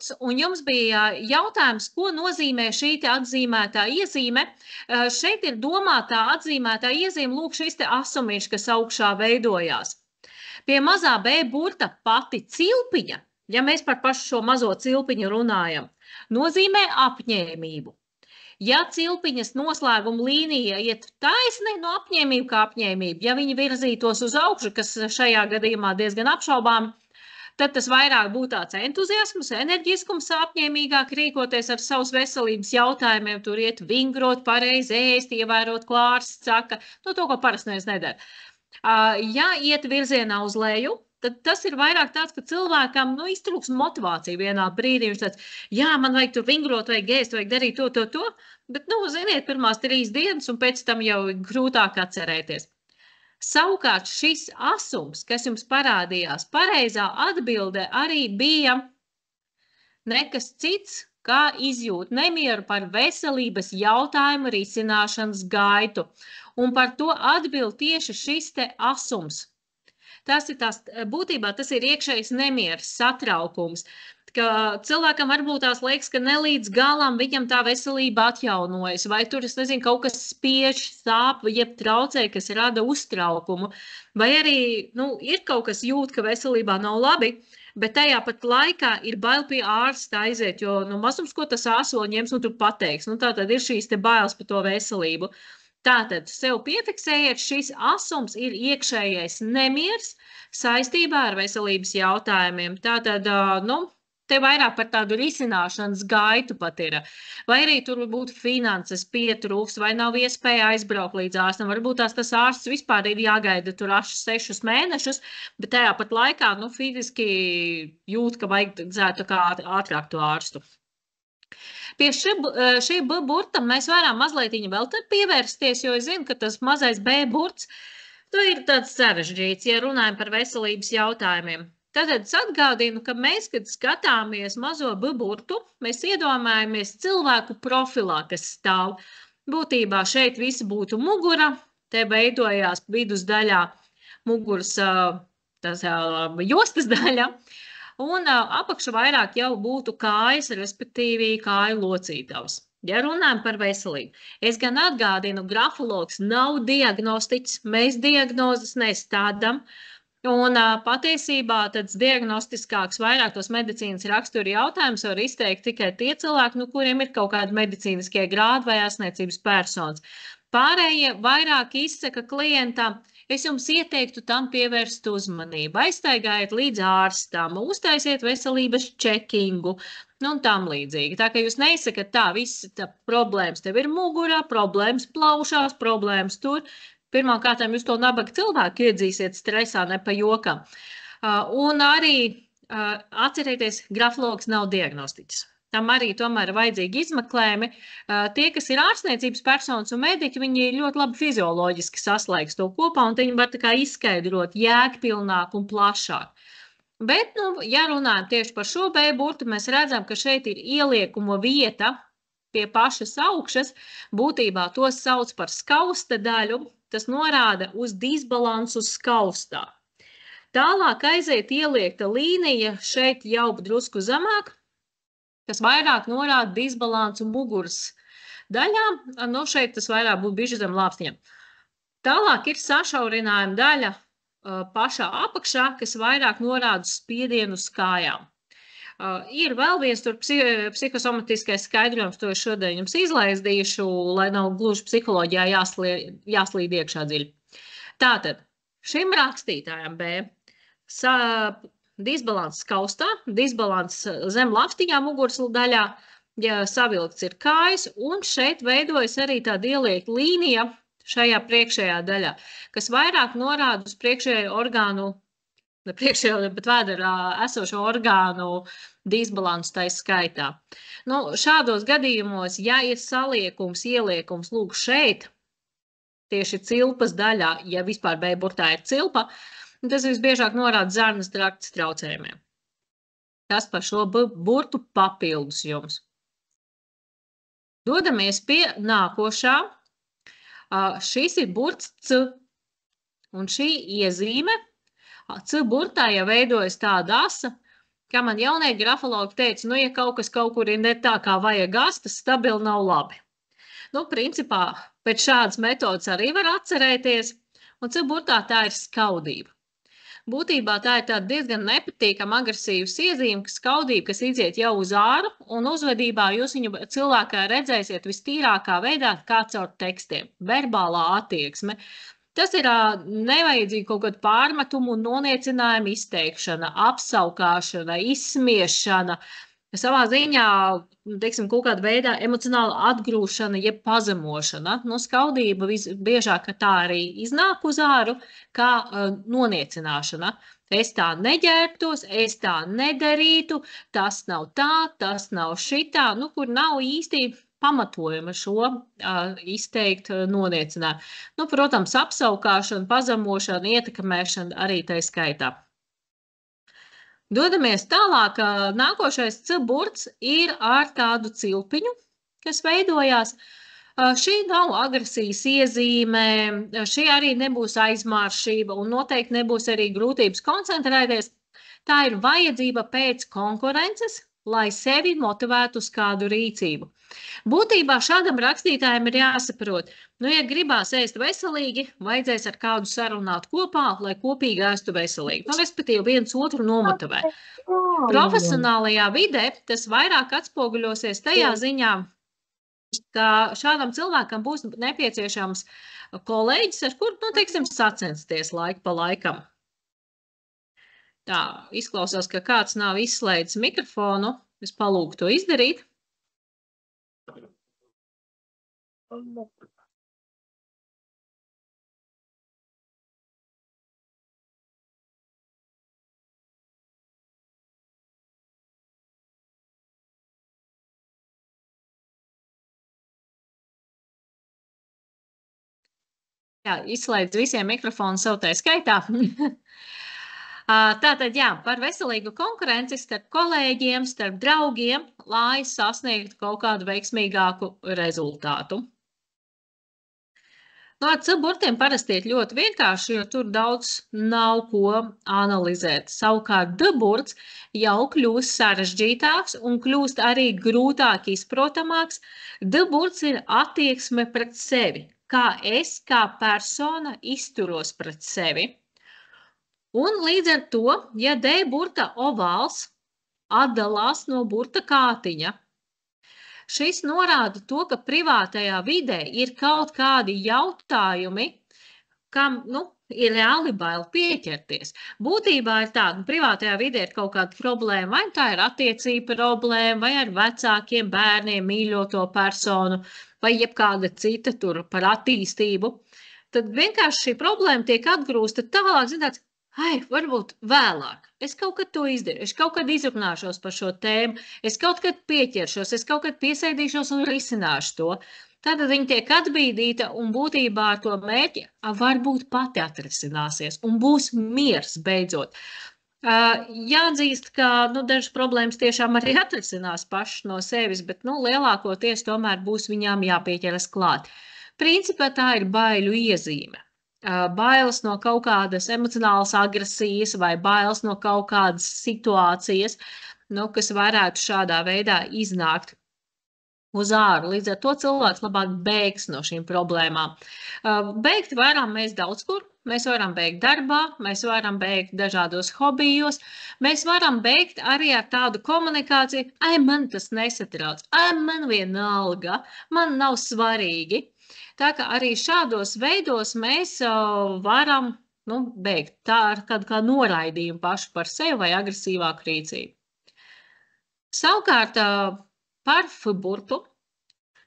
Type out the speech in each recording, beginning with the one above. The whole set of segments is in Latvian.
burts, un jums bija jautājums, ko nozīmē šī te atzīmētā iezīme. Šeit ir domātā atzīmētā iezīme, lūk, šis te asumiņš, kas augšā veidojās. Pie mazā B burta pati cilpiņa, ja mēs par pašu šo mazo cilpiņu runājam, nozīmē apņēmību. Ja cilpiņas noslēguma līnija iet taisni no apņēmība kā apņēmība, ja viņi virzītos uz augšu, kas šajā gadījumā diezgan apšaubām, tad tas vairāk būtu tāds entuziasms, enerģiskums, apņēmīgāk rīkoties ar savas veselības jautājumiem, tur iet vingrot, pareizi ēst, ievērot, ko ārsts saka, to, ko parasti neviens nedara. Ja iet virzienā uz leju, tad tas ir vairāk tāds, ka cilvēkam iztrūks motivācija vienā brīdī. Viņš tāds, jā, man vajag tur vingrot, vajag ēst, vajag darīt to, bet, ziniet, pirmās 3 dienas un pēc tam jau grūtāk atcerēties. Savukārt šis asums, kas jums parādījās, pareizā atbilde arī bija nekas cits, kā izjūt nemieru par veselības jautājumu risināšanas gaitu. Un par to atbild tieši šis te asums. Būtībā tas ir iekšējs nemieris, satraukums, ka cilvēkam varbūt tās liekas, ka ne līdz galam viņam tā veselība atjaunojas, vai tur, es nezinu, kaut kas spiež, sāp, jeb traucē, kas rada uztraukumu, vai arī, ir kaut kas jūt, ka veselībā nav labi, bet tajā pat laikā ir bail pie ārsta aiziet, jo, mazums, ko tas āsolo ņems, tur pateiks, tātad ir šīs te bailes par to veselību. Tātad sev piefiksējiet, šis asums ir iekšējais nemiers saistībā ar veselības jautājumiem. Tātad, te vairāk par tādu risināšanas gaitu pat ir. Vai arī tur būtu finanses pietrūks, vai nav iespēja aizbraukt līdz ārstam. Varbūt tas ārsts vispār ir jāgaida tur 6 mēnešus, bet tajā pat laikā, fiziski jūt, ka vajadzētu kā ātrāk to ārstu. Pie šī B burta mēs varam mazliet vēl te pievērsties, jo es zinu, ka tas mazais B burts ir tāds sarežģīts, ja runājam par veselības jautājumiem. Tad es atgādinu, ka mēs, kad skatāmies mazo B burtu, mēs iedomājamies cilvēku profilā, kas stāv. Būtībā šeit visi būtu mugura, te veidojās vidus daļā muguras jostas daļa. Un apakša vairāk jau būtu kājas, respektīvi kāju locītavas. Ja runājam par veselību, es gan atgādinu, grafologs nav diagnostiķis, mēs diagnozes nestādām. Un patiesībā tāds diagnostiskāks vairāk tos medicīnas rakstura jautājumus var izteikt tikai tie cilvēki, kuriem ir kaut kādi medicīniskie grādi vai ārstniecības personas. Pārējie vairāk izsaka klientam. Es jums ieteiktu tam pievērst uzmanību. Aizstaigājiet līdz ārstam, uztaisiet veselības čekingu un tam līdzīgi. Tā kā jūs neizsakat tā, visas problēmas tev ir mugurā, problēmas plaušās, problēmas tur. Pirmkārt, jūs to nabaga cilvēku iedzīsiet stresā, ne pa jokam. Un arī atcerieties, grafologs nav diagnostiķis. Tam arī tomēr ir vajadzīgi izmeklējumi. Tie, kas ir ārstniecības personas un mediķi, viņi ļoti labi fizioloģiski saslēgs to kopā, un viņi var tā kā izskaidrot jēgpilnāk un plašāk. Bet, ja runājam tieši par šo B burtu, mēs redzam, ka šeit ir ieliekuma vieta pie pašas augšas. Būtībā to sauc par skausta daļu. Tas norāda uz disbalansu skaustā. Tālāk aiziet ieliekta līnija šeit jau drusku zemāk, kas vairāk norāda disbalansu muguras daļā. Šeit tas vairāk būtu bišķi zem lāpstiņiem. Tālāk ir sašaurinājuma daļa pašā apakšā, kas vairāk norāda spiedienu uz kājām. Ir vēl viens tur psihosomatiskais skaidrojums, to es šodien jums izlaizdīšu, lai nav gluži psiholoģijā jāslīd iekšā dziļi. Tātad, šim rakstītājam B disbalans skaustā, disbalans zem lāpstiņā muguras daļā, ja savilkts ir kājas, un šeit veidojas arī tāda ieliekta līnija šajā priekšējā daļā, kas vairāk norāda uz priekšējo orgānu, ne priekšējo, bet vēderā esošo orgānu disbalansu tai skaitā. Šādos gadījumos, ja ir saliekums, ieliekums, lūk šeit, tieši cilpas daļā, ja vispār B burtā ir cilpa, tas visbiežāk norāda zarnas trakta traucējumiem. Tas par šo burtu papildus jums. Dodamies pie nākošā. Šis ir burts C. Un šī iezīme C burtā jau veidojas tāda asa, kā man jaunie grafologi teica, nu, ja kaut kas kaut kur ir ne tā, kā vajag, tas stabili nav labi. Nu, principā, pēc šādas metodas arī var atcerēties, un C burtā tā ir skaudība. Būtībā tā ir tāda diezgan nepatīkama agresīvas iezīme, skaudība, kas iziet jau uz āru, un uzvedībā jūs viņu cilvēkā redzēsiet vistīrākā veidā, kā caur tekstiem, verbālā attieksme. Tas ir nevajadzīgi kaut kāda pārmetumu un noniecinājuma izteikšana, apsaukāšana, izsmiešana, savā ziņā, teiksim, kaut kāda veidā emocionāla atgrūšana, jeb pazemošana. Nu, skaudība visbiežāk tā arī iznāk uz āru, kā noniecināšana. Es tā neģērbtos, es tā nedarītu, tas nav tā, tas nav šitā, nu, kur nav īsti pamatojuma šo izteikt noniecinājumu. Nu, protams, apsaukāšana, pazemošana, ietekmēšana arī tai skaitā. Dodamies tālāk, nākošais C burts ir ar tādu cilpiņu, kas veidojās. Šī nav agresijas iezīme, šī arī nebūs aizmāršība un noteikti nebūs arī grūtības koncentrēties. Tā ir vajadzība pēc konkurences, lai sevi motivētu uz kādu rīcību. Būtībā šādam rakstītājam ir jāsaprot, nu, ja gribās ēst veselīgi, vajadzēs ar kādu sarunāt kopā, lai kopīgi ēstu veselīgi. Nu, respektīvi, viens otru nomotivē. Profesionālajā vidē tas vairāk atspoguļosies tajā ziņā, ka šādam cilvēkam būs nepieciešams kolēģis, ar kuru, nu, teiksim, sacensties laiku pa laikam. Tā, izklausās, ka kāds nav izslēdzis mikrofonu. Es palūgtu to izdarīt. Jā, izslēdz visiem mikrofonu savtai skaitā. Tātad, jā, par veselīgu konkurenci starp kolēģiem, starp draugiem, lai sasniegtu kaut kādu veiksmīgāku rezultātu. Nu, ar C burtiem parasti ir ļoti vienkārši, jo tur daudz nav ko analizēt. Savukārt D burts jau kļūst sarežģītāks un kļūst arī grūtāk izprotamāks. D burts ir attieksme pret sevi, kā es, kā persona izturos pret sevi. Un līdz ar to, ja D burta ovāls atdalās no burta kātiņa, šis norāda to, ka privātajā vidē ir kaut kādi jautājumi, kam, nu, ir reāli bail pieķerties. Būtībā ir tā, ka privātajā vidē ir kaut kāda problēma, vai tā ir attiecība problēma, vai ar vecākiem bērniem, mīļoto personu, vai jebkāda cita tur par attīstību. Tad vienkārši šī problēma tiek atgrūsta tālāk, zināts, varbūt vēlāk. Es kaut kad to izdarīšu, es kaut kad izrunāšos par šo tēmu, es kaut kad pieķeršos, es kaut kad piesēdīšos un risināšu to. Tātad viņa tiek atbīdīta un būtībā ar to mērķi varbūt pati atrisināsies un būs miers beidzot. Jāatzīst, ka dažas problēmas tiešām arī atrisinās pašas no sevis, bet lielākoties tomēr būs viņām jāpieķeras klāt. Principā tā ir baiļu iezīme. Bailes no kaut kādas emocionālas agresijas vai bailes no kaut kādas situācijas, kas varētu šādā veidā iznākt uz āru. Līdz ar to cilvēks labāk bēgs no šīm problēmām. Bēgt varam mēs daudz kur. Mēs varam bēgt darbā, mēs varam bēgt dažādos hobijos, mēs varam bēgt arī ar tādu komunikāciju, man tas nesatrauc, man vienalga, man nav svarīgi. Tā kā arī šādos veidos mēs varam bēgt tā ar kādu kā noraidījumu pašu par sevi vai agresīvāku rīcību. Savukārt par F burtu.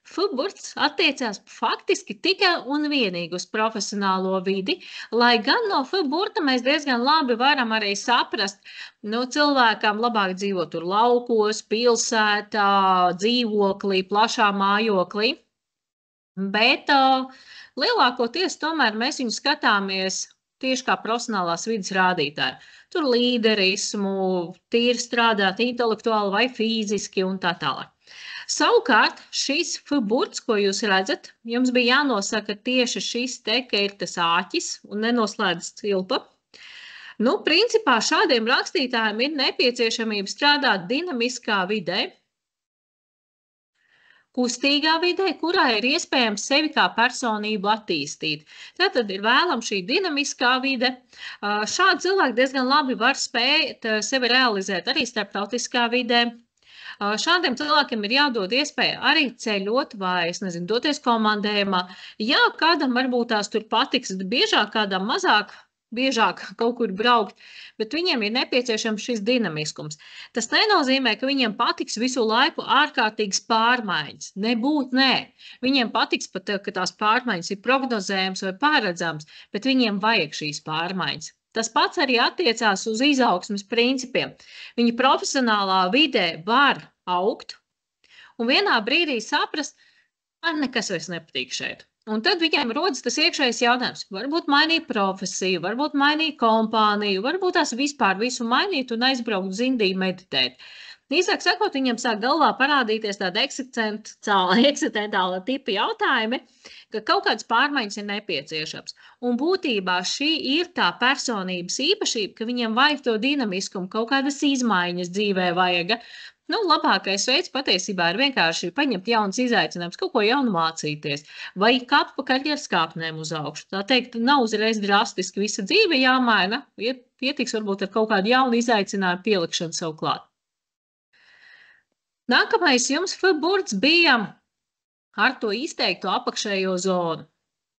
F burts attiecās faktiski tikai un vienīgi uz profesionālo vidi, lai gan no F burta mēs diezgan labi varam arī saprast, cilvēkam labāk dzīvo tur laukos, pilsētā, dzīvoklī, plašā mājoklī. Bet lielākoties tomēr mēs viņu skatāmies tieši kā profesionālās vidas rādītāji. Tur līderismu, tīri strādāt intelektuāli vai fiziski un tā tālāk. Savukārt šis F burts, ko jūs redzat, jums bija jānosaka tieši šis te, ka ir tas āķis un nenoslēdz cilpa. Nu, principā šādiem rakstītājiem ir nepieciešamība strādāt dinamiskā vidē, kustīgā vidē, kurā ir iespējams sevi kā personību attīstīt. Tātad ir vēlama šī dinamiskā vide. Šādi cilvēki diezgan labi var spēt sevi realizēt arī starptautiskā vidē. Šādiem cilvēkiem ir jādod iespēja arī ceļot vai, es nezinu, doties komandējumā. Jā, kādam varbūt tās tur patiks biežāk, kādam mazāk, biežāk kaut kur braukt, bet viņiem ir nepieciešams šis dinamiskums. Tas nenozīmē, ka viņiem patiks visu laiku ārkārtīgas pārmaiņas. Nebūt, nē. Viņiem patiks pat, ka tās pārmaiņas ir prognozējams vai paredzams, bet viņiem vajag šīs pārmaiņas. Tas pats arī attiecās uz izaugsmes principiem. Viņi profesionālā vidē var augt un vienā brīdī saprast, man nekas vairs nepatīk šeit. Un tad viņiem rodas tas iekšējais jautājums. Varbūt mainīt profesiju, varbūt mainīt kompāniju, varbūt tās vispār visu mainīt un aizbraukt zindī meditēt. Īsāk sakot, viņiem sāk galvā parādīties tāda eksistentāla tipa jautājumi, ka kaut kādas pārmaiņas ir nepieciešams. Un būtībā šī ir tā personības īpašība, ka viņiem vajag to dinamiskumu, kaut kādas izmaiņas dzīvē vajaga. Nu, labākais veids patiesībā ir vienkārši paņemt jaunas izaicinājumus, kaut ko jaunu mācīties, vai kāpt pa karjeras kāpnēm uz augšu. Tā teikt, nav uzreiz drastiski visa dzīve jāmaina, pietiks varbūt ar kaut kādu jaunu izaicinājumu pielikšanu sev klāt. Nākamais jums F-burts bija ar to izteikto apakšējo zonu.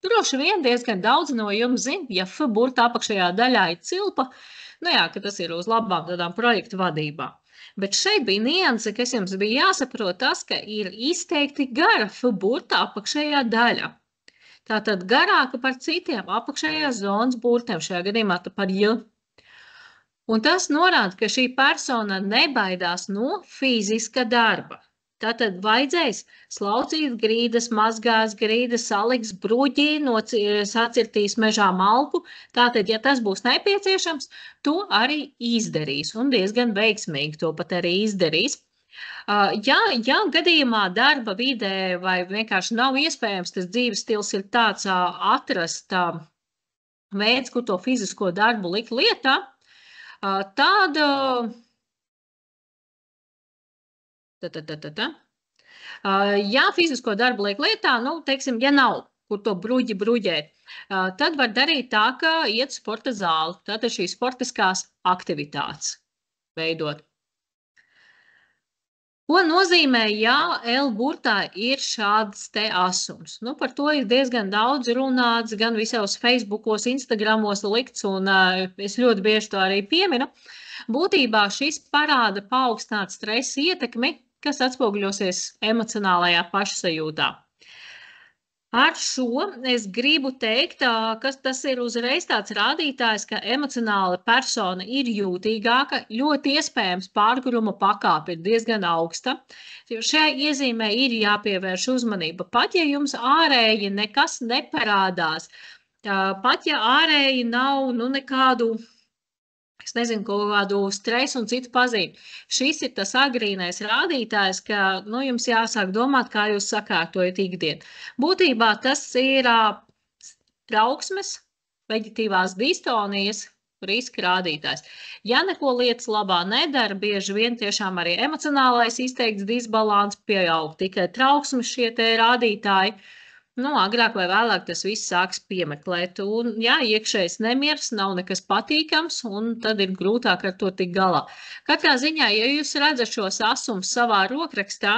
Droši vien diezgan daudz no jums zina, ja F-burta apakšējā daļā ir cilpa, nu jā, ka tas ir uz labām tādām projektu vadībām. Bet šeit bija nianse, kas jums bija jāsaprot tas, ka ir izteikti gara F-burta apakšējā daļa. Tātad garāka par citiem apakšējās zonas burtiem, šajā gadījumā par J. Un tas norāda, ka šī persona nebaidās no fiziska darba. Tātad vajadzēs slaucīt grīdas, mazgās grīdas, saliks bruģī, sacirtīs mežā malku. Tātad, ja tas būs nepieciešams, to arī izdarīs un diezgan veiksmīgi to pat arī izdarīs. Ja gadījumā darba vidē vai vienkārši nav iespējams, tas dzīves stils ir tāds atrast veids, kur to fizisko darbu likt lietā, tad ja fizisko darbu liek lietā, nu, teiksim, ja nav, kur to bruģēt, tad var darīt tā, ka iet sporta zāli, tātad šīs sportiskās aktivitātes veidot. Ko nozīmē, ja L burtā ir šāds te asums? Nu, par to ir diezgan daudz runāts, gan visos Facebookos, Instagramos likts, un es ļoti bieži to arī pieminu. Būtībā šis parāda paaugstināt stresa ietekmi, kas atspoguļosies emocionālajā pašsajūtā. Ar šo es gribu teikt, ka tas ir uzreiz tāds rādītājs, ka emocionāla persona ir jūtīgāka, ļoti iespējams pārguruma pakāpe ir diezgan augsta. Šajā iezīmē ir jāpievērš uzmanība. Pat ja jums ārēji nekas neparādās, pat ja ārēji nav nekādu, es nezinu, kaut kādu stresu un citu pazīmi. Šis ir tas agrīnais rādītājs, ka jums jāsāk domāt, kā jūs sakārtojat ikdienu. Būtībā tas ir trauksmes, veģetīvās distonijas riska rādītājs. Ja neko lietas labā nedara, bieži vien tiešām arī emocionālais izteikts disbalans pieaug, tikai trauksmes šie te rādītāji. Agrāk vai vēlāk tas viss sāks piemeklēt. Un, jā, iekšējs nemieris, nav nekas patīkams, un tad ir grūtāk ar to tikt galā. Katrā ziņā, ja jūs redzat šos asumus savā rokrakstā,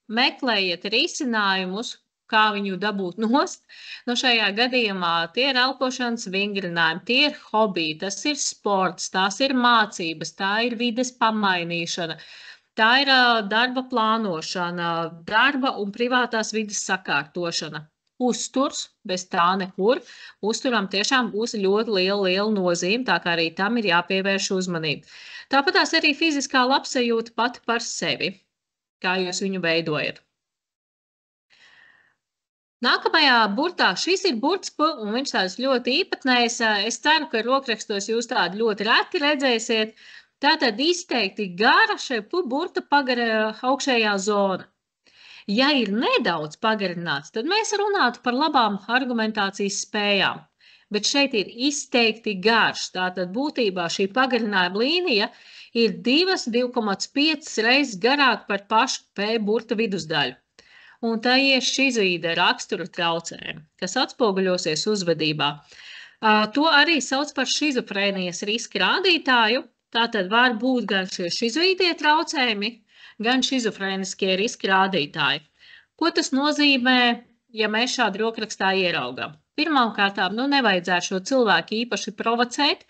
meklējiet risinājumus, kā viņu dabūt nost. Šajā gadījumā tie ir elpošanas vingrinājumi, tie ir hobiji, tas ir sports, tās ir mācības, tā ir vides pamainīšana. Tā ir darba plānošana, darba un privātās vides sakārtošana. Uzturs, bez tā nekur. Uzturam tiešām būs ļoti liela nozīme, tā kā arī tam ir jāpievērš uzmanība. Tāpat tās arī fiziskā labsajūta pati par sevi, kā jūs viņu veidojat. Nākamajā burtā, šis ir burts P, un viņš tāds ļoti īpatnējs. Es ceru, ka rokrakstos jūs tādu ļoti reti redzēsiet. Tātad izteikti gara šai burta pagara augšējā zona. Ja ir nedaudz pagarināts, tad mēs runātu par labām argumentācijas spējām. bet šeit ir izteikti garš. Tātad būtībā šī pagarinājuma līnija ir 2,5 reizes garāka par pašu P burta vidusdaļu. Un tā ir šizoīda rakstura traucējumi, kas atspoguļosies uzvedībā. To arī sauc par šizofrēnijas riska rādītāju. Tātad var būt gan šie šizoīdie traucējumi, gan šizofrēniskie riska rādītāji. Ko tas nozīmē, ja mēs šādu rokrakstā ieraugam? Pirmkārt, nevajadzētu šo cilvēku īpaši provocēt.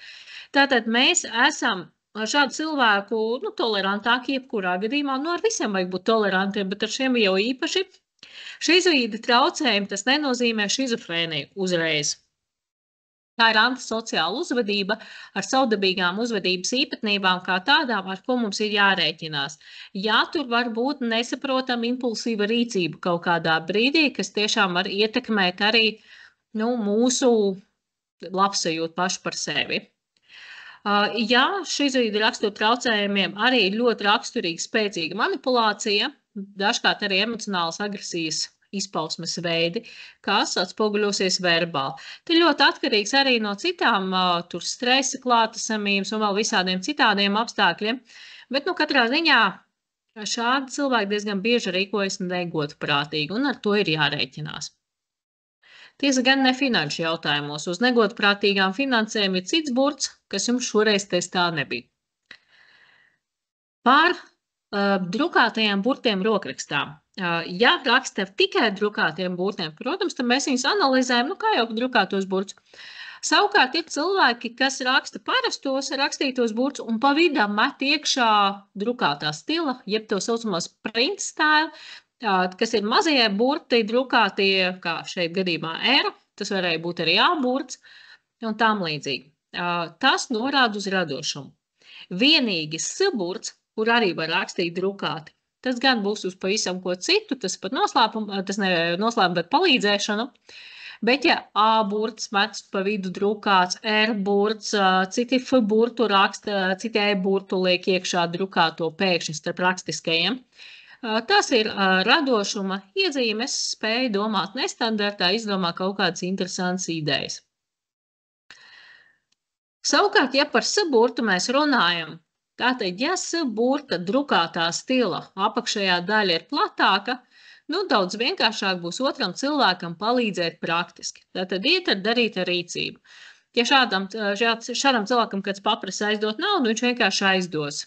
Tātad mēs esam ar šādu cilvēku tolerantāki jebkurā gadījumā. Ar visiem vajag būt tolerantiem, bet ar šiem jau īpaši. Šizoīda traucējumi tas nenozīmē šizofrēniju uzreiz. Tā ir antisociāla uzvedība ar savdabīgām uzvedības īpatnībām kā tādām, ar ko mums ir jārēķinās. Jā, tur var būt nesaprotama impulsīva rīcība kaut kādā brīdī, kas tiešām var ietekmēt arī mūsu labsajūtu pašu par sevi. Jā, šizoīda rakstura traucējumiem arī ir ļoti raksturīga spēcīga manipulācija, dažkārt arī emocionālas agresijas izpausmes veidi, kas atspoguļosies verbāli. Te ļoti atkarīgs arī no citām stresa klātesamības un vēl visādiem citādiem apstākļiem, bet katrā ziņā šādi cilvēki diezgan bieži rīkojas negodprātīgi, un ar to ir jārēķinās. Tiesa gan ne finanšu jautājumos. Uz negodprātīgām finansēm ir cits burts, kas jums šoreiz testā nebija. Par drukātajiem burtiem rokrakstām. Ja raksta tikai drukātiem burtiem, protams, tad mēs viņus analizējam, kā jau drukātos burtus. Savukārt ir cilvēki, kas raksta parastos rakstītos burtus un pa vidam met iekšā drukātā stila, jeb to saucamos print style, kas ir mazie burti drukātie, kā šeit gadījumā R, tas varēja būt arī A burts un tam līdzīgi. Tas norāda uz radošumu. Vienīgi S burts, kur arī var rakstīt drukāti. Tas gan būs uz pavisam ko citu, tas pat noslēpums, bet palīdzēšanu. Bet ja A burts mets pa vidu drukāts, R burts, citi F burtu raksta, citi E burtu liek iekšā drukāto pēkšņi starp rakstiskajiem. Tas ir radošuma iezīmes, spēja domāt nestandartā, izdomā kaut kādas interesantas idejas. Savukārt, ja par S burtu mēs runājam, tātad, ja S burta drukātā stila apakšējā daļa ir platāka, daudz vienkāršāk būs otram cilvēkam palīdzēt praktiski. Tātad iet ar darīt ar rīcību. Ja šādam cilvēkam kāds paprasa aizdot naudu, viņš vienkārši aizdos.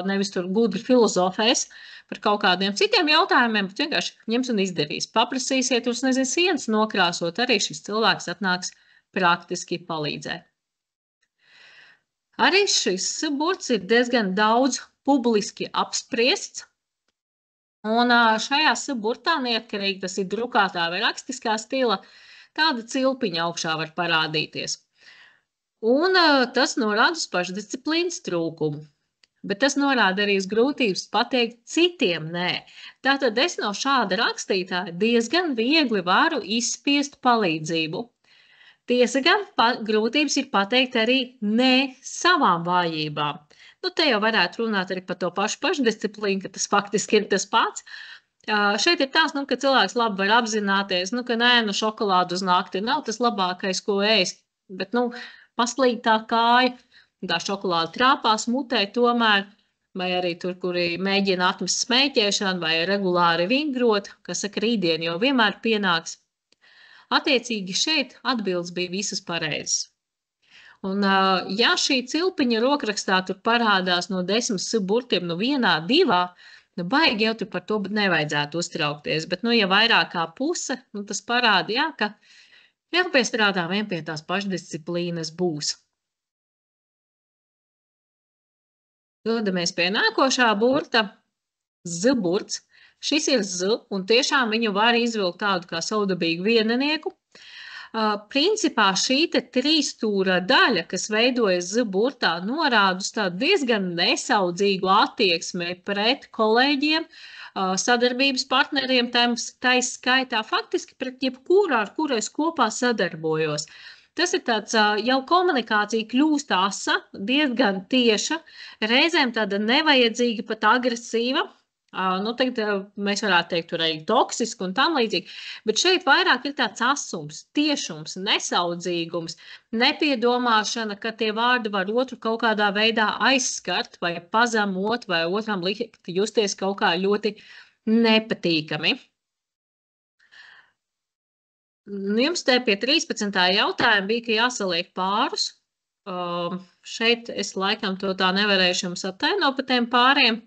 Nevis tur gudri filozofēs par kaut kādiem citiem jautājumiem, bet vienkārši ņems un izdarīs. Paprasīsiet, sienas nokrāsot, arī šis cilvēks atnāks praktiski palīdzēt. Arī šis burts ir diezgan daudz publiski apspriests, un šajā burtā neatkarīgi tas ir drukātā vai rakstiskā stila, tāda cilpiņa augšā var parādīties. Un tas norāda uz pašdisciplīnas trūkumu, bet tas norāda arī uz grūtības pateikt citiem nē. Tātad es no šāda rakstītāja diezgan viegli varu izspiest palīdzību. Tiesa gan grūtības ir pateikt arī nē savām vājībām. Te jau varētu runāt arī par to pašu pašdisciplīnu, ka tas faktiski ir tas pats. Šeit ir tās, ka cilvēks labi var apzināties, ka nē, šokolādu uz nakti nav tas labākais, ko ēst, bet, paslīd tā kāja, tā šokolāda trāpās mutē tomēr, vai arī tur, kuri mēģina atmest smēķēšanu, vai regulāri vingrot, kas saka, rītdien jau vienmēr pienāks. Attiecīgi šeit atbildes bija visas pareizas. Un, ja šī cilpiņa rokrakstā tur parādās no 10 burtiem, vienā, divā, baigi jau tur par to nevajadzētu uztraukties. Bet, ja vairāk kā puse, tas parāda, ka jāpiestrādā vien pie tās pašdisciplīnas būs. Dodamies pie nākošā burta, Z burts. Šis ir Z, un tiešām viņu var izvilkt tādu kā savdabīgu vienenieku. Principā šī trīsstūra daļa, kas veidojas Z burtā, norāda uz tādu diezgan nesaudzīgu attieksmi pret kolēģiem, sadarbības partneriem, tais skaitā faktiski pret jebkuru, ar kuru es kopā sadarbojos. Tas ir tāds, jau komunikācija kļūst asa, diezgan tieša, reizēm tāda nevajadzīga, pat agresīva. Tagad mēs varētu teikt, tur arī toksiski un tam līdzīgi, bet šeit vairāk ir tāds asums, tiešums, nesaudzīgums, nepiedomāšana, ka tie vārdi var otru kaut kādā veidā aizskart vai pazemot vai otram likt justies kaut kā ļoti nepatīkami. Jums te pie 13. jautājuma bija, ka jāsaliek pārus. Šeit es laikam to tā nevarēšu jums attainot pa tiem pāriem,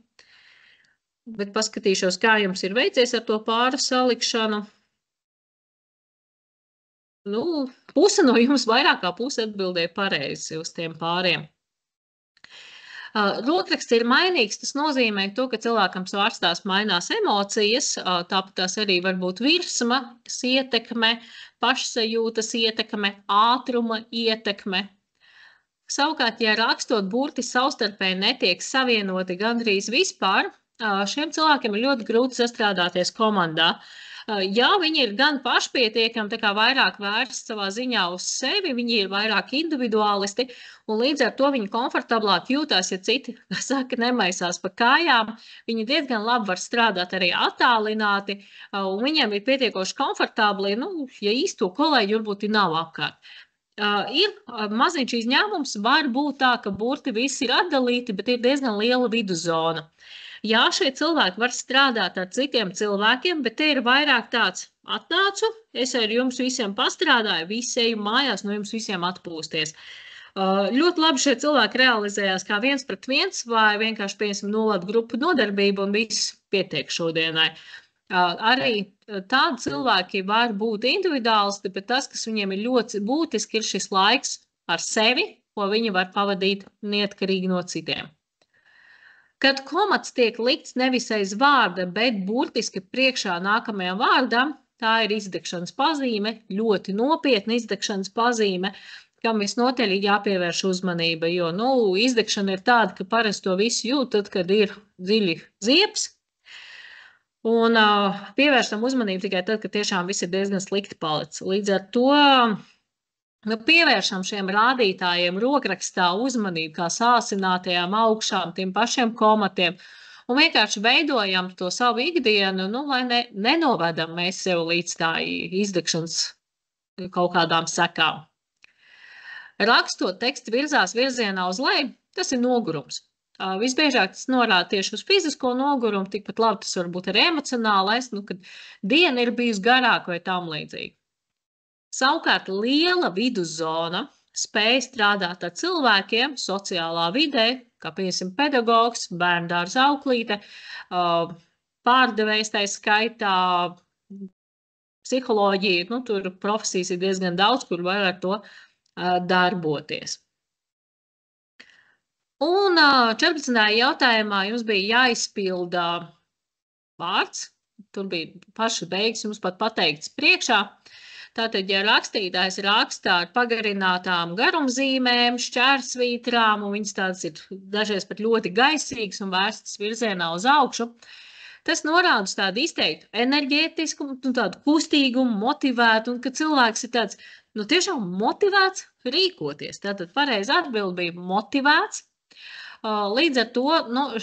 bet paskatīšos, kā jums ir veicies ar to pāru salikšanu. Puse no jums, vairāk kā puse atbildēja pareizi uz tiem pāriem. Rokraksts ir mainīgs, tas nozīmē to, ka cilvēkam svārstās mainās emocijas, tāpat tās arī var būt virsmas ietekme, pašsajūtas ietekme, ātruma ietekme. Savukārt, ja rakstot burti savstarpēji netiek savienoti gandrīz vispār, šiem cilvēkiem ir ļoti grūti sastrādāties komandā. Ja viņi ir gan pašpietiekami, tā kā vairāk vērst savā ziņā uz sevi, viņi ir vairāk individuālisti, un līdz ar to viņi komfortablāk jūtās, ja citi, saka, nemaisās pa kājām. Viņi diezgan labi var strādāt arī attālināti, un viņiem ir pietiekoši komfortabli, ja īsto kolēģi varbūt nav apkārt. Ir maziņš izņēmums, var būt tā, ka burti visi ir atdalīti, bet ir diezgan liela viduzona. Jā, šie cilvēki var strādāt ar citiem cilvēkiem, bet te ir vairāk tāds atnācu, es ar jums visiem pastrādāju, visi eju mājās, no jums visiem atpūsties. Ļoti labi šie cilvēki realizējās kā 1-1 vai vienkārši, piemēram, nolaidu grupu nodarbību un viss pietiek šodienai. Arī tādi cilvēki var būt individuālisti, bet tas, kas viņiem ir ļoti būtiski, ir šis laiks ar sevi, ko viņi var pavadīt neatkarīgi no citiem. Kad komats tiek likts nevis aiz vārda, bet burtiski priekšā nākamajam vārdam, tā ir izdegšanas pazīme, ļoti nopietna izdegšanas pazīme, kam visnotaļ ir jāpievērš uzmanība, jo, izdegšana ir tāda, ka parasti to visu jūt, tad, kad ir dziļi ziepes, un pievēršam uzmanību tikai tad, kad tiešām viss ir diezgan slikti palicis. Līdz ar to pievēršam šiem rādītājiem rokrakstā uzmanību, kā sāsinātajām augšām, tiem pašiem komatiem, un vienkārši veidojam to savu ikdienu, lai nenovedam mēs sev līdz tā izdegšanas kaut kādām sekām. Rakstot tekstu virzās virzienā uz leju, tas ir nogurums. Visbiežāk tas norāda tieši uz fizisko nogurumu, tikpat labi tas var būt arī emocionālais, kad diena ir bijusi garāka vai tam līdzīgi. Savukārt liela viduszona spēja strādāt ar cilvēkiem sociālā vidē, kā piemēram pedagogs, bērndārza auklīte, pārdevējs tā skaitā, psiholoģija, tur profesijas ir diezgan daudz, kur var ar to darboties. Un 14. jautājumā jums bija jāizpilda vārds, tur bija paša beigas jums pat pateikts priekšā. Tātad, ja rakstītājs rakstā ar pagarinātām garumzīmēm, šķērsvītrām, un viņas tādas ir dažreiz pat ļoti gaisīgas un vērstas virzienā uz augšu, tas norāda uz tādu izteiktu enerģētisku, tādu kustīgumu, motivētu, un ka cilvēks ir tāds, tiešām motivēts rīkoties. Tātad pareizi atbilde bija motivēts. Līdz ar to,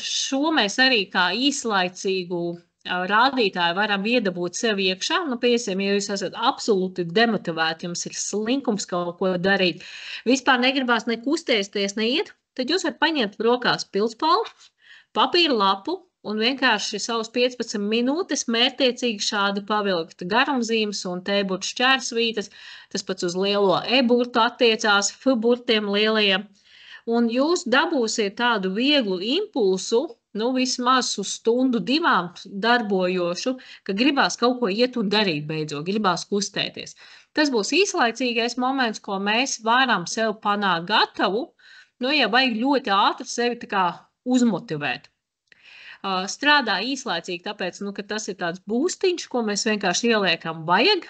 šo mēs arī kā īslaicīgu rādītāji varam iedabūt sev iekšā. Piemēram, ja jūs esat absolūti demotivēti, jums ir slinkums kaut ko darīt, vispār negribās ne kustēties, ne iet, tad jūs varat paņemt rokās pildspalvu, papīra lapu un vienkārši savus 15 minūtes mērķtiecīgi šādi pavilkt garumzīmes un T-burtu šķērsvītas. Tas pats uz lielo E-burtu attiecās, F-burtiem lielajiem. Un jūs dabūsiet tādu vieglu impulsu, vismaz uz stundu, 2 darbojošu, ka gribās kaut ko iet un darīt beidzot, gribās kustēties. Tas būs īslaicīgais moments, ko mēs varam sev panākt gatavu, ja vajag ļoti ātri sevi tā kā uzmotivēt. Strādā īslaicīgi, tāpēc, ka tas ir tāds būstiņš, ko mēs vienkārši ieliekam vajag.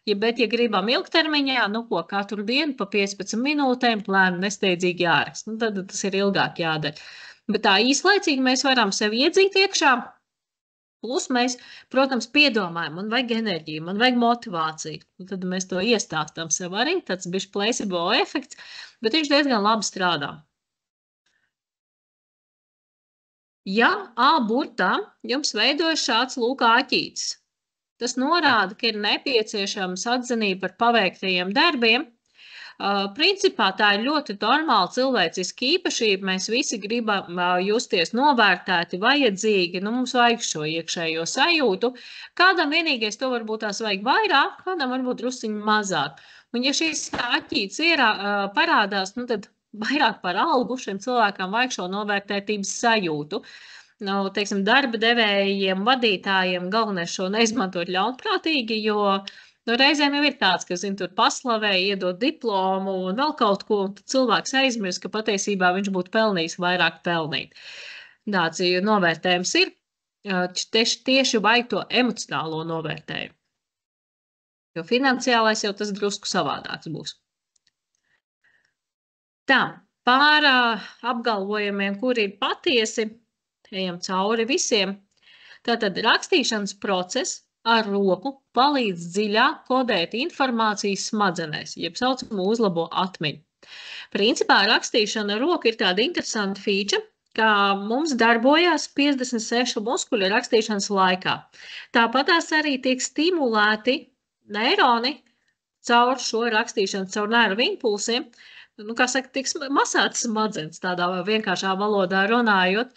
Bet, ja gribam ilgtermiņā, katru dienu pa 15 minūtēm plēni nesteidzīgi jāraksta, tad tas ir ilgāk jādara. Bet tā īslaicīgi mēs varam sevi iedzīt iekšā, plus mēs, protams, piedomājam, man vajag enerģiju, man vajag motivāciju. Tad mēs to iestāstam sev arī, tāds bišķi placebo efekts, bet viņš diezgan labi strādā. Ja A burtā jums veidojas šāds lūk āķītis, tas norāda, ka ir nepieciešams atzinība par paveiktajiem darbiem. Principā tā ir ļoti normāla cilvēciska īpašība. Mēs visi gribam justies novērtēti, vajadzīgi. Mums vajag šo iekšējo sajūtu. Kādam vienīgais to varbūt tās vajag vairāk, kādam varbūt drusciņi mazāk. Un ja šīs āķītes parādās, tad vairāk par algu šiem cilvēkam vajag šo novērtētības sajūtu. Teiksim, darba devējiem, vadītājiem galvenais šo neizmantot ļaunprātīgi, jo reizēm jau ir tāds, ka, tur paslavē, iedod diplomu un vēl kaut ko, un cilvēks aizmirst, ka patiesībā viņš būtu pelnījis vairāk pelnīt. Tāds novērtējums ir, tieši vajag to emocionālo novērtējumu. Jo finansiālais jau tas drusku savādāks būs. Tā, pār apgalvojumiem, kuri ir patiesi, ejam cauri visiem. Tātad rakstīšanas process ar roku palīdz dziļāk kodēt informācijas smadzenēs, jeb saucamo uzlabo atmiņu. Principā rakstīšana ar roku ir tāda interesanta feature, ka mums darbojās 56 muskuļi rakstīšanas laikā. Tāpat tās arī tiek stimulēti neironi caur šo rakstīšanu, caur nervu impulsiem. Kā saka, tiek masētas smadzenes tādā vienkāršā valodā runājot.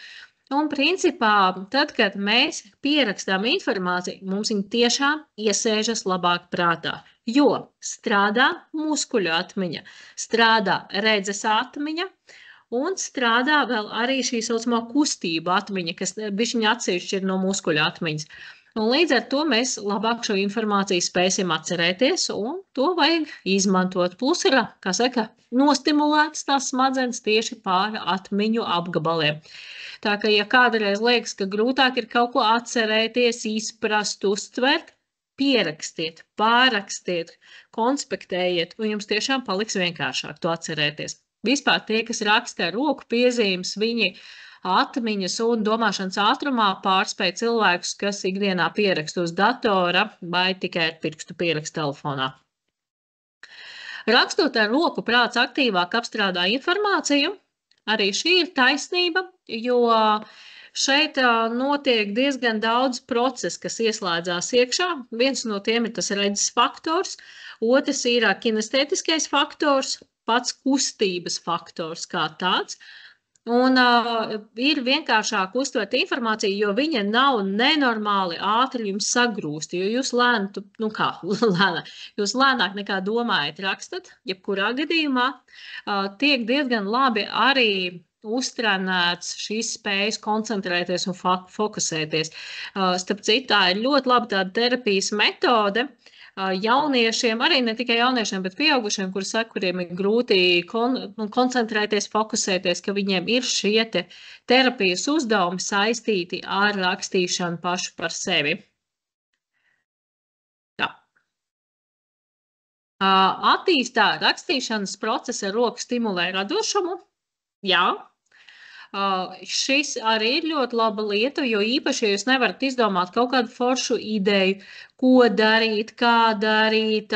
Un principā, tad, kad mēs pierakstām informāciju, mums viņa tiešām iesēžas labāk prātā, jo strādā muskuļu atmiņa, strādā redzes atmiņa un strādā vēl arī šī saucamā kustība atmiņa, kas bišķiņa atsevišķi ir no muskuļu atmiņas. Un līdz ar to mēs labāk šo informāciju spēsim atcerēties, un to vajag izmantot. Plus ir, kā saka, nostimulētas tās smadzenes tieši pār atmiņu apgabaliem. Tā ka, ja kādreiz liekas, ka grūtāk ir kaut ko atcerēties, izprast, uztvert, pierakstiet, pārakstiet, konspektējiet, un jums tiešām paliks vienkāršāk to atcerēties. Vispār tie, kas raksta ar roku piezīmes, viņi atmiņas un domāšanas ātrumā pārspēj cilvēkus, kas ikdienā pieraksta uz datora vai tikai ar pirkstu pierakstu telefonā. Rakstot ar roku, prāts aktīvāk apstrādā informāciju. Arī šī ir taisnība, jo šeit notiek diezgan daudz procesu, kas ieslēdzās iekšā. Viens no tiem ir tas redzes faktors, otrs ir kinestētiskais faktors, pats kustības faktors kā tāds. Un ir vienkāršāk uztvert informāciju, jo viņa nav nenormāli ātri jums sagrūst, jo jūs jūs lēnāk nekā domājat rakstat, jebkurā gadījumā tiek diezgan labi arī uztrenēts šīs spējas koncentrēties un fokusēties. Starp citu, tā ir ļoti laba tāda terapijas metode, jauniešiem, arī ne tikai jauniešiem, bet pieaugušiem, kuriem ir grūti koncentrēties, fokusēties, ka viņiem ir šie terapijas uzdevumi saistīti ar rakstīšanu pašu par sevi. Tā. Attīstā rakstīšanas procesa ar roku stimulē radošumu. Jā. Šis arī ir ļoti laba lieta, jo īpaši, ja jūs nevarat izdomāt kaut kādu foršu ideju, ko darīt, kā darīt,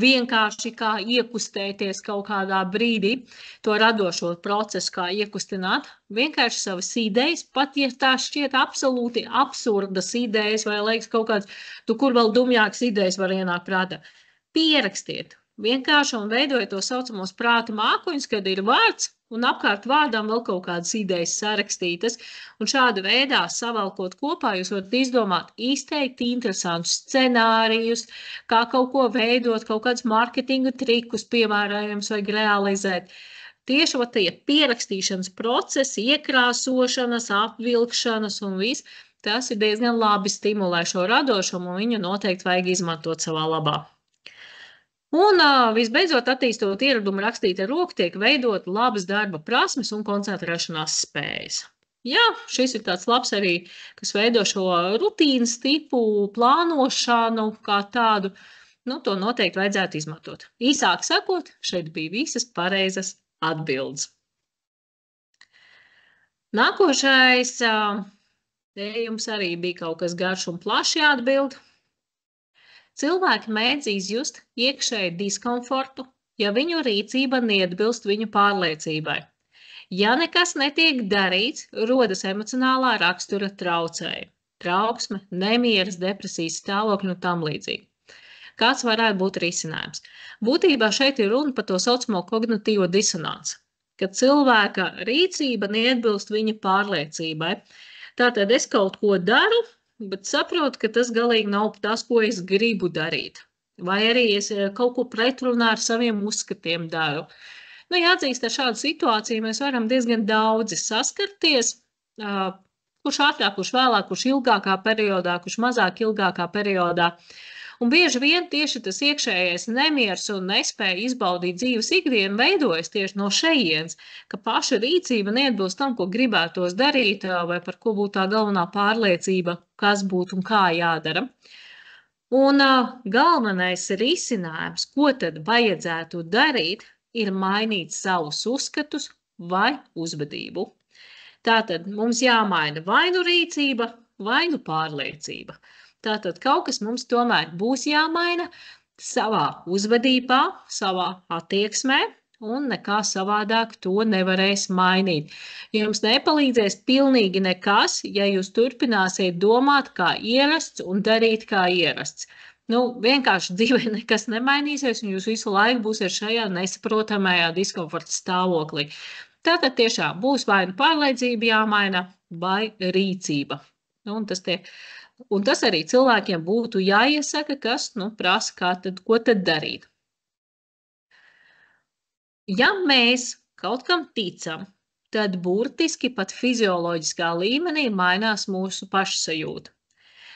vienkārši kā iekustēties kaut kādā brīdī, to radošo procesu, kā iekustināt, vienkārši savas idejas, pat ja tās šķiet absolūti absurdas idejas vai liekas kaut kāds, kur vēl dumjākas idejas var ienākt prātā. Pierakstiet. Vienkārši un veidojiet to saucamos prāta mākoņus, kad ir vārds un apkārt vārdām vēl kaut kādas idejas sarakstītas. Un šāda veidā savalkot kopā, jūs varat izdomāt izteikti interesantus scenārijus, kā kaut ko veidot, kaut kādus marketinga trikus, piemērojums vajag realizēt. Tieši tie pierakstīšanas procesi, iekrāsošanas, apvilkšanas un viss, tas ir diezgan labi stimulē šo radošumu, un viņu noteikti vajag izmantot savā labā. Un visbeidzot, attīstot ieradumu rakstīt ar roku, tiek veidot labas darba prasmes un koncentrēšanās spējas. Jā, šis ir tāds labs arī, kas veido šo rutīnas tipu plānošanu kā tādu, to noteikti vajadzētu izmantot. Īsāk sakot, šeit bija visas pareizas atbildes. Nākošais, jums arī bija kaut kas garš un plaši jāatbild. Cilvēki mēdz izjust iekšēju diskomfortu, ja viņu rīcība neatbilst viņu pārliecībai. Ja nekas netiek darīts, rodas emocionālā rakstura traucējumi, trauksme, nemieras, depresijas stāvokļi un tam līdzīgi. Kāds varētu būt risinājums? Būtībā šeit ir runa par to saucamo kognitīvo disonanci, kad cilvēka rīcība neatbilst viņa pārliecībai. Tātad es kaut ko daru, bet saprotu, ka tas galīgi nav tas, ko es gribu darīt. Vai arī es kaut ko pretrunā ar saviem uzskatiem daru. Nu, jāatzīst, ar šādu situāciju mēs varam diezgan daudzi saskarties, kurš ātrāk, kurš vēlāk, kurš ilgākā periodā, kurš mazāk ilgākā periodā. Un bieži vien tieši tas iekšējais nemieris un nespēja izbaudīt dzīves ikdienu veidojas tieši no šejienes, ka paša rīcība neatbilst tam, ko gribētos darīt, vai par ko būtu tā galvenā pārliecība, kas būtu un kā jādara. Un galvenais risinājums, ko tad vajadzētu darīt, ir mainīt savus uzskatus vai uzvedību. Tātad mums jāmaina vai nu rīcība, vai nu pārliecība. Tātad kaut kas mums tomēr būs jāmaina savā uzvedībā, savā attieksmē, un nekā savādāk to nevarēs mainīt. Jums nepalīdzēs pilnīgi nekas, ja jūs turpināsiet domāt kā ierasts un darīt kā ierasts. Nu, vienkārši dzīvē nekas nemainīsies, un jūs visu laiku būsiet šajā nesaprotamajā diskomforta stāvoklī. Tātad tiešām būs vai nu pārliecība jāmaina, vai rīcība. Un tas arī cilvēkiem būtu jāiesaka, kas prasa, ko tad darīt. Ja mēs kaut kam ticam, tad burtiski pat fizioloģiskā līmenī mainās mūsu pašsajūta.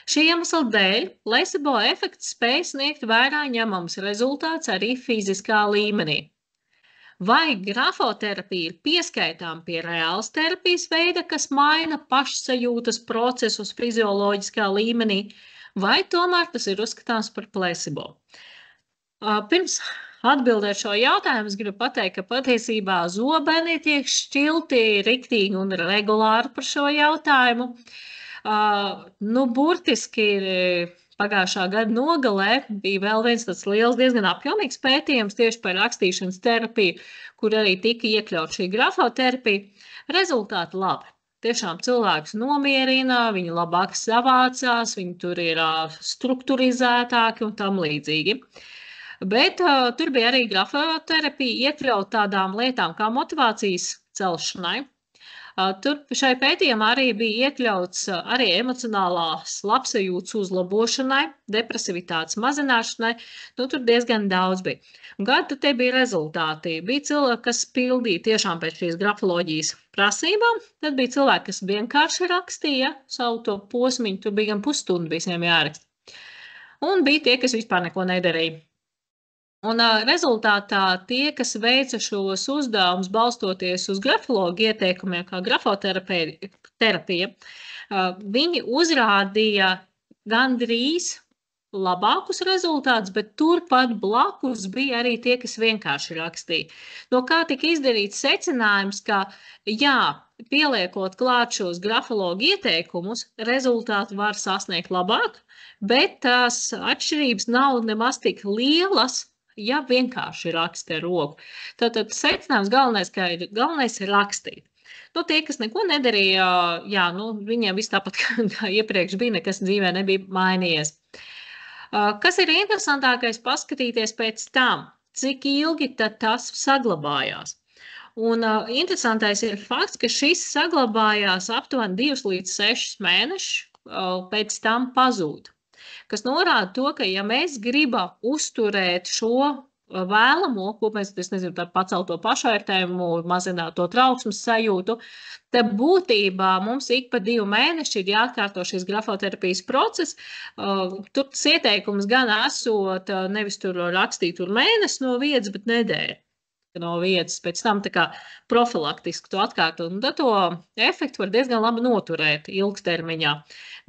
Šī iemesla dēļ placebo efekts spēj sniegt vērā ņemams rezultāts arī fiziskā līmenī. Vai grafoterapija ir pieskaitām pie reālas terapijas veida, kas maina pašsajūtas procesus fizioloģiskā līmenī, vai tomēr tas ir uzskatāms par placebo? Pirms atbildēt šo jautājumu, es gribu pateikt, ka patiesībā zobeni tiek šķilti riktīgi un regulāri par šo jautājumu. Burtiski pagājušā gada nogalē bija vēl viens tāds liels, diezgan apjomīgs pētījums tieši par rakstīšanas terapiju, kur arī tika iekļaut šī grafoterapija. Rezultāti labi. Tiešām cilvēks nomierina, viņi labāk savācās, viņi tur ir strukturizētāki un tam līdzīgi. Bet tur bija arī grafoterapija iekļaut tādām lietām kā motivācijas celšanai. Tur šai pētījumā arī bija iekļauts arī emocionālās labsajūtas uzlabošanai, depresivitātes mazināšanai, tur diezgan daudz bija. Un kādi te bija rezultāti? Bija cilvēki, kas pildīja tiešām pēc šīs grafoloģijas prasībām, tad bija cilvēki, kas vienkārši rakstīja savu to posmiņu, tur bija gan pusstundu visiem jāraksta. Un bija tie, kas vispār neko nedarīja. Un rezultātā tie, kas veica šos uzdevumus balstoties uz grafologu ieteikumiem, kā grafoterapija, viņi uzrādīja gandrīz labākus rezultātus, bet turpat blakus bija arī tie, kas vienkārši rakstīja. No kā tika izdarīts secinājums, ka jā, pieliekot klāt šos grafologu ieteikumus, rezultāti var sasniegt labāk, bet tās atšķirības nav nemaz tik lielas, ja vienkārši raksta ar roku. Tātad secinājums galvenais ir rakstīt. Tie, kas neko nedarīja, viņiem viss tāpat kā iepriekš bija, nekas dzīvē nebija mainījies. Kas ir interesantākais paskatīties pēc tam, cik ilgi tad tas saglabājās. Un interesantais ir fakts, ka šis saglabājās aptuveni 2 līdz 6 mēnešus, pēc tam pazūd. Kas norāda to, ka ja mēs gribam uzturēt šo vēlamo, ko mēs, pacelt to pašvērtējumu, mazināt to trauksmes sajūtu, tad būtībā mums ik pa 2 mēneši ir jāatkārto šis grafoterapijas process. Tur tas ieteikums gan esot nevis tur rakstīt tur mēnesi no vietas, bet nedēļu no vietas, pēc tam tā kā profilaktiski to atkārtot, un tad to efektu var diezgan labi noturēt ilgstermiņā.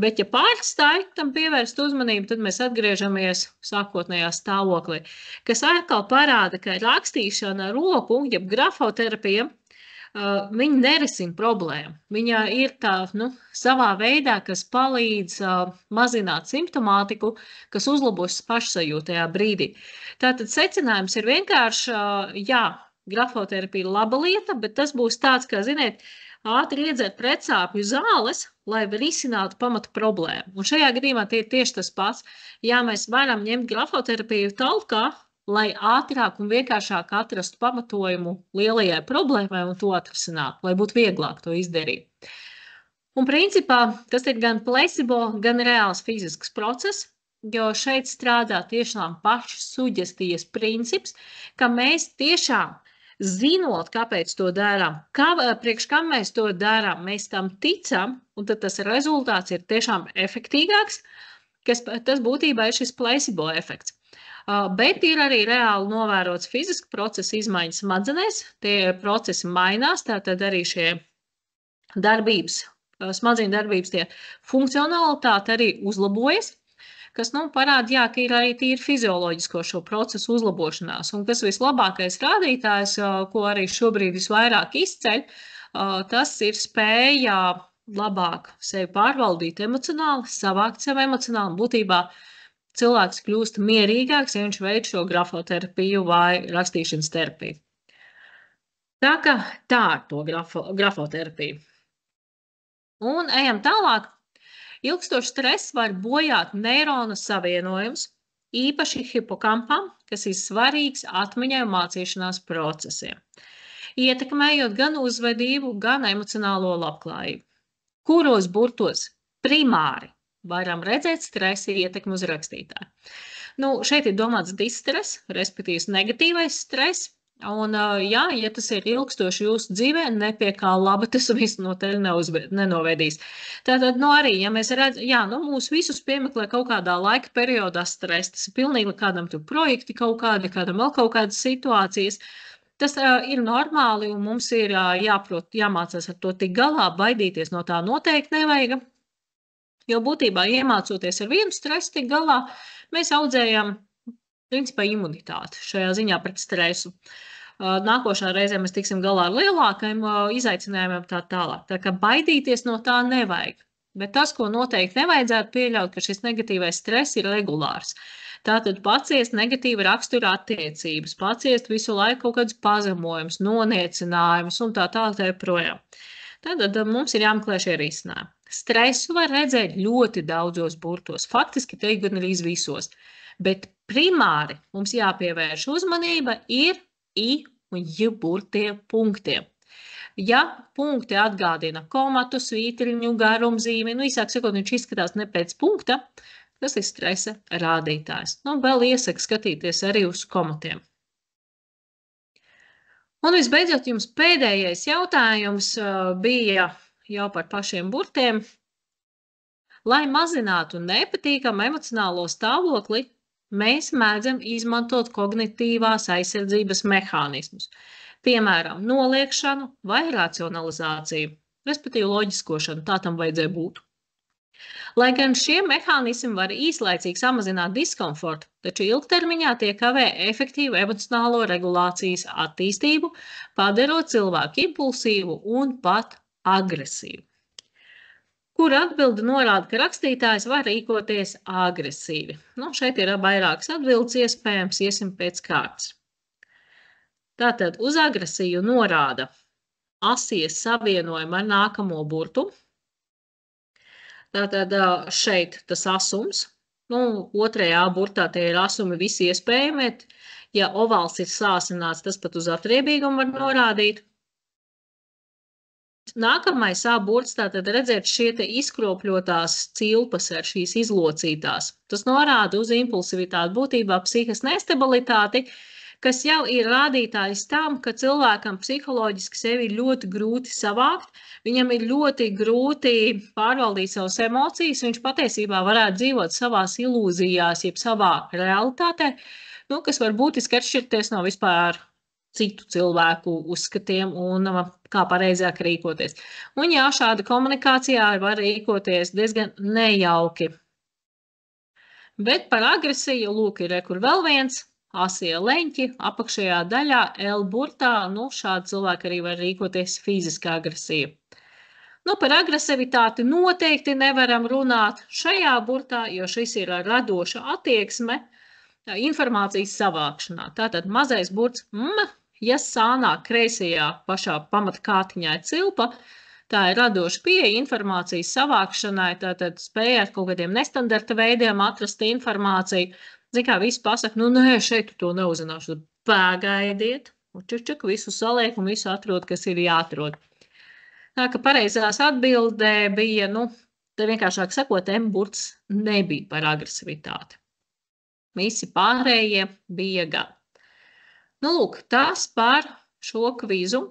Bet ja pārstāj tam pievērst uzmanību, tad mēs atgriežamies sākotnējā stāvoklī, kas atkal parāda, ka rakstīšana ar roku, jeb grafoterapija, viņa nerisina problēmu. Viņa ir tā, savā veidā, kas palīdz mazināt simptomātiku, kas uzlabos pašsajūtu tajā brīdī. Tātad secinājums ir vienkārši, jā, grafoterapija ir laba lieta, bet tas būs tāds, kā, ziniet, ātri iedzert pretsāpju zāles, lai risinātu pamatu problēmu. Un šajā gadījumā tie ir tieši tas pats. Jā, mēs varam ņemt grafoterapiju talkā, lai ātrāk un vienkāršāk atrastu pamatojumu lielajai problēmai un to atrisināt, lai būtu vieglāk to izdarīt. Un principā tas ir gan placebo, gan reāls fizisks process, jo šeit strādā tiešām pašas suģestijas princips, ka mēs tiešām zinot, kāpēc to darām, priekš kam mēs to darām, mēs tam ticam, un tad tas rezultāts ir tiešām efektīgāks, tas būtībā ir šis placebo efekts. Bet ir arī reāli novērots fiziski procesa izmaiņas smadzenēs, tie procesi mainās, tātad arī šie darbības, smadzeņu darbības tie funkcionalitāte arī uzlabojas, kas, parāda, jā, ka ir arī tīri fizioloģisko šo procesu uzlabošanās. Un kas vislabākais rādītājs, ko arī šobrīd visvairāk izceļ, tas ir spēja labāk sevi pārvaldīt emocionāli, savākt sevi emocionāli. Būtībā cilvēks kļūst mierīgāks, ja viņš veic šo grafoterapiju vai rakstīšanas terapiju. Tā kā tā ir to grafoterapiju. Un ejam tālāk. Ilgstošs stress var bojāt neironu savienojumus, īpaši hipokampam, kas ir svarīgs atmiņai un mācīšanās procesiem, ietekmējot gan uzvedību, gan emocionālo labklājību. Kuros burtos primāri varam redzēt stresa ietekmi uz rakstītāju? Šeit ir domāts distress, respektīvi negatīvais stress. Un, jā, ja tas ir ilgstoši jūsu dzīvē, nepie kā laba tas visu noteļ nenovedīs. Tātad, arī, ja mēs redzam, mūs visus piemeklē kaut kādā laika periodā stress, tas ir pilnīgi kādam tur projekti kaut kādi, kādam vēl kaut kādas situācijas. Tas ir normāli un mums ir jāmācās ar to tik galā, baidīties no tā noteikti nevajag. Jo būtībā iemācoties ar vienu stresu tik galā, mēs audzējam principā imunitāti šajā ziņā pret stresu. Nākošā reizē mēs tiksim galā ar lielākajiem izaicinājumiem tā tālāk. Tā kā baidīties no tā nevajag. Bet tas, ko noteikti nevajadzētu pieļaut, ka šis negatīvais stress ir regulārs. Tātad paciest negatīva rakstura attiecības, paciest visu laiku kaut kādus pazemojumus, noniecinājumus un tā projām. Tātad mums ir jāmeklē šie risinājumi. Stresu var redzēt ļoti daudzos burtos, faktiski teikt gan arī visos. Bet primāri mums jāpievērš uzmanība ir I un J burtiem punktiem. Ja punkti atgādina komatu, svītriņu, garumzīmi, īsāk sakot, viņš izskatās ne pēc punkta, tas ir stresa rādītājs. Vēl iesaku skatīties arī uz komatiem. Un visbeidzot, jums pēdējais jautājums bija jau par pašiem burtiem. Lai mazinātu nepatīkamu emocionālo stāvokli, mēs mēdzam izmantot kognitīvās aizsardzības mehānismus, piemēram, noliekšanu vai racionalizāciju, respektīvi loģiskošanu, tā tam vajadzēja būt. Lai gan šie mehānismi var īslaicīgi samazināt diskomfortu, taču ilgtermiņā tie kavē efektīvu emocionālo regulācijas attīstību, padarot cilvēku impulsīvu un pat agresīvu. Kur atbilde norāda, ka rakstītājs var rīkoties agresīvi. Šeit ir vairākas atbildes iespējams, iesim pēc kārtas. Tātad uz agresiju norāda asie savienojumi ar nākamo burtu. Tātad šeit tas asums. Otrajā burtā tie ir asumi visi iespējami. Ja ovāls ir sāsināts, tas pat uz atriebīgumu var norādīt. Nākamais burts, tātad redzēt šie te izkropļotās cilpas ar šīs izlocītās. Tas norāda uz impulsivitāti, būtībā psihikas nestabilitāti, kas jau ir rādītājs tam, ka cilvēkam psiholoģiski sevi ir ļoti grūti savākt, viņam ir ļoti grūti pārvaldīt savas emocijas, viņš patiesībā varētu dzīvot savās ilūzijās, jeb savā realitātē, kas var būtiski atšķirties no vispār citu cilvēku uzskatiem un kā pareizāk rīkoties. Un jā, šāda komunikācijā var rīkoties diezgan nejauki. Bet par agresiju, lūk, ir kur vēl viens asie leņķi apakšējā daļā L burtā, šādi cilvēki arī var rīkoties fiziski agresīvi. Par agresivitāti noteikti nevaram runāt šajā burtā, jo šis ir radoša attieksme informācijas savākšanā. Tātad mazais burts Ja sānā kreisajā pašā pamata kārtiņā ir cilpa, tā ir radoša pieeja informācijas savākšanai, tātad spējāt kaut kādiem nestandarta veidiem atrast informāciju. Zin kā, visi pasaka, nu nē, šeit tu to neuzzināšu, tad pagaidiet, un čuk, visu saliek un visu atrod, kas ir jāatrod. Tā ka pareizās atbildē bija, nu, te vienkāršāk sakot, M-burts nebija par agresivitāti. Visi pārējie bija gan. Nu, lūk, tas par šo kvizu.